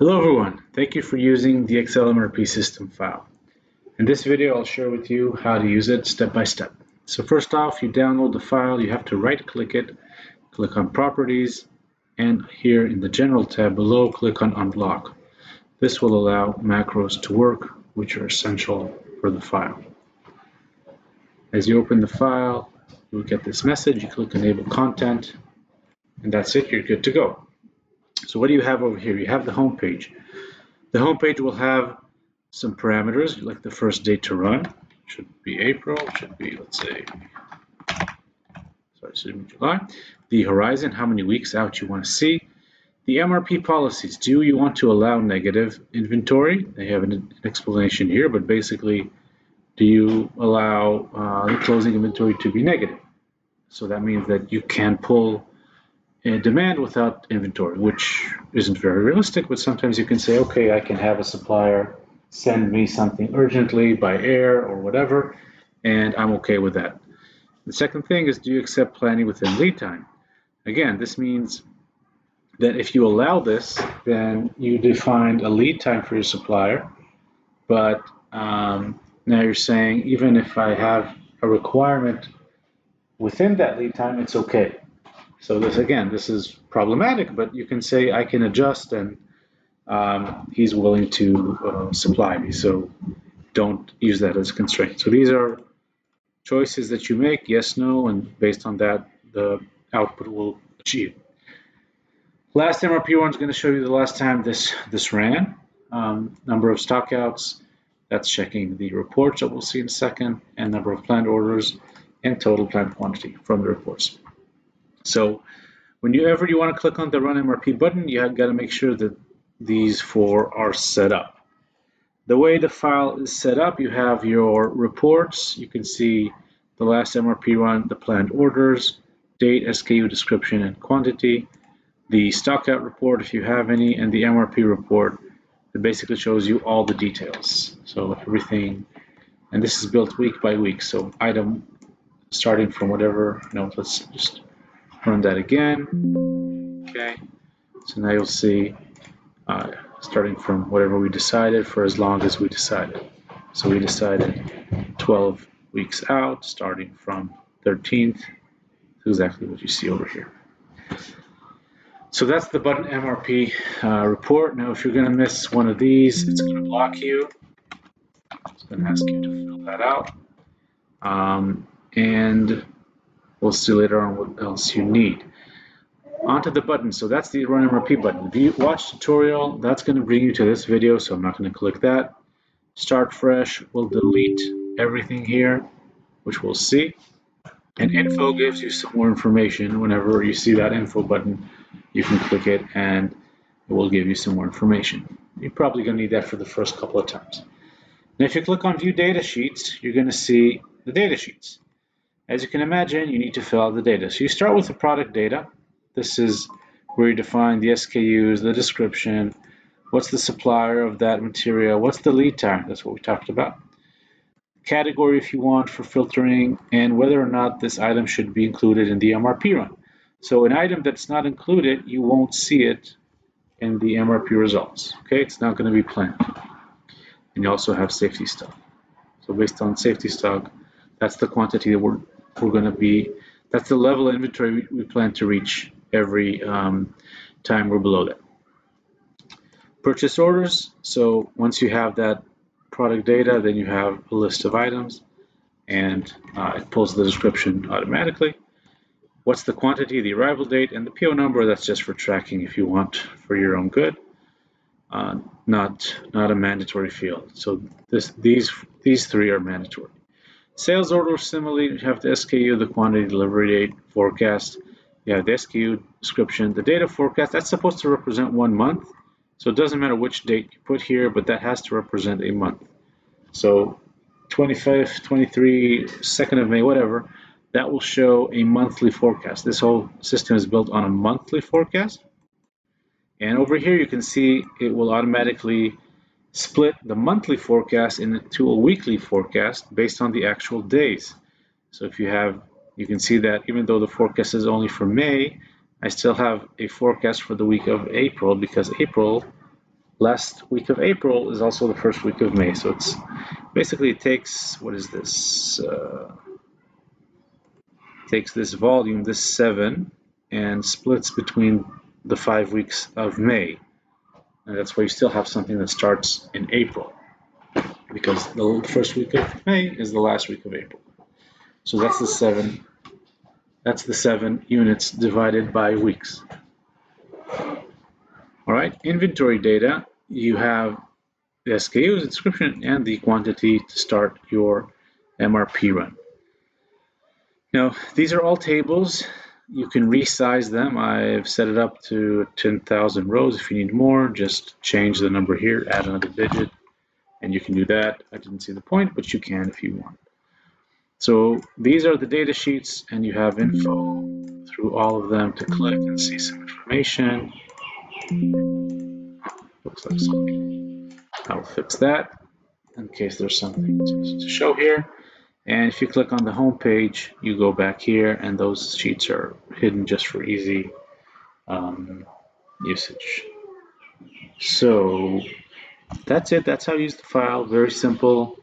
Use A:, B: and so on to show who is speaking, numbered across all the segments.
A: Hello everyone, thank you for using the Excel MRP System file. In this video I'll share with you how to use it step by step. So first off, you download the file, you have to right click it, click on Properties, and here in the General tab below click on Unblock. This will allow macros to work, which are essential for the file. As you open the file, you'll get this message, you click Enable Content, and that's it, you're good to go. So what do you have over here? You have the home page. The home page will have some parameters, like the first date to run. It should be April, should be, let's say, should be July. The horizon, how many weeks out you want to see. The MRP policies, do you want to allow negative inventory? They have an explanation here, but basically, do you allow the closing inventory to be negative? So that means that you can pull demand without inventory, which isn't very realistic, but sometimes you can say, okay, I can have a supplier send me something urgently by air or whatever, and I'm okay with that. The second thing is, do you accept planning within lead time? Again, this means that if you allow this, then you define a lead time for your supplier, but now you're saying even if I have a requirement within that lead time, it's okay. So this is problematic, but you can say I can adjust and he's willing to supply me. So don't use that as a constraint. So these are choices that you make, yes, no, and based on that, the output will achieve. Last MRP one is going to show you the last time this ran. Number of stockouts, that's checking the reports that we'll see in a second, and number of planned orders, and total planned quantity from the reports. So whenever you want to click on the Run MRP button, you have got to make sure that these four are set up. The way the file is set up, you have your reports. You can see the last MRP run, the planned orders, date, SKU description, and quantity, the stockout report if you have any, and the MRP report that basically shows you all the details. So everything, and this is built week by week. So item starting from whatever, let's just run that again. Okay, so now you'll see starting from whatever we decided for as long as we decided. So we decided 12 weeks out, starting from 13th, exactly what you see over here. So that's the button MRP report. Now, if you're going to miss one of these, it's going to block you. It's going to ask you to fill that out. And we'll see later on what else you need. Onto the button. So that's the Run MRP button. If you watch tutorial, that's going to bring you to this video, so I'm not going to click that. Start fresh. We'll delete everything here, which we'll see. And info gives you some more information. Whenever you see that info button, you can click it and it will give you some more information. You're probably going to need that for the first couple of times. Now, if you click on View Data Sheets, you're going to see the data sheets. As you can imagine, you need to fill out the data. So you start with the product data. This is where you define the SKUs, the description, what's the supplier of that material, what's the lead time, that's what we talked about. Category if you want for filtering, and whether or not this item should be included in the MRP run. So an item that's not included, you won't see it in the MRP results. Okay, it's not going to be planned. And you also have safety stock. So based on safety stock, that's the quantity that we're going to be, that's the level of inventory we plan to reach every time we're below that. Purchase orders, so once you have that product data, then you have a list of items, and it pulls the description automatically. What's the quantity, the arrival date, and the PO number, that's just for tracking if you want for your own good. Not a mandatory field. So these three are mandatory. Sales order, similarly, you have the SKU, the quantity, delivery date, forecast. You have the SKU description, the data forecast. That's supposed to represent 1 month. So it doesn't matter which date you put here, but that has to represent a month. So 25th, 23, 2nd of May, whatever, that will show a monthly forecast. This whole system is built on a monthly forecast. And over here, you can see it will automatically split the monthly forecast into a weekly forecast based on the actual days. So if you can see that even though the forecast is only for May, I still have a forecast for the week of April, because April last week of April is also the first week of May. So it's basically, it takes, what is this? Takes this volume, this 7, and splits between the 5 weeks of May. And that's why you still have something that starts in April, because the first week of May is the last week of April. So that's the 7. That's the 7 units divided by weeks. All right, inventory data. You have the SKUs, description, and the quantity to start your MRP run. Now, these are all tables. You can resize them. I've set it up to 10,000 rows. If you need more, just change the number here, add another digit, and you can do that. I didn't see the point, but you can if you want. So these are the data sheets, and you have info through all of them to click and see some information. Looks like something. I'll fix that in case there's something to show here. And if you click on the home page, you go back here, and those sheets are hidden just for easy usage. So that's it. That's how you use the file. Very simple.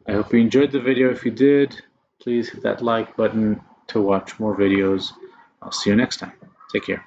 A: I hope you enjoyed the video. If you did, please hit that like button to watch more videos. I'll see you next time. Take care.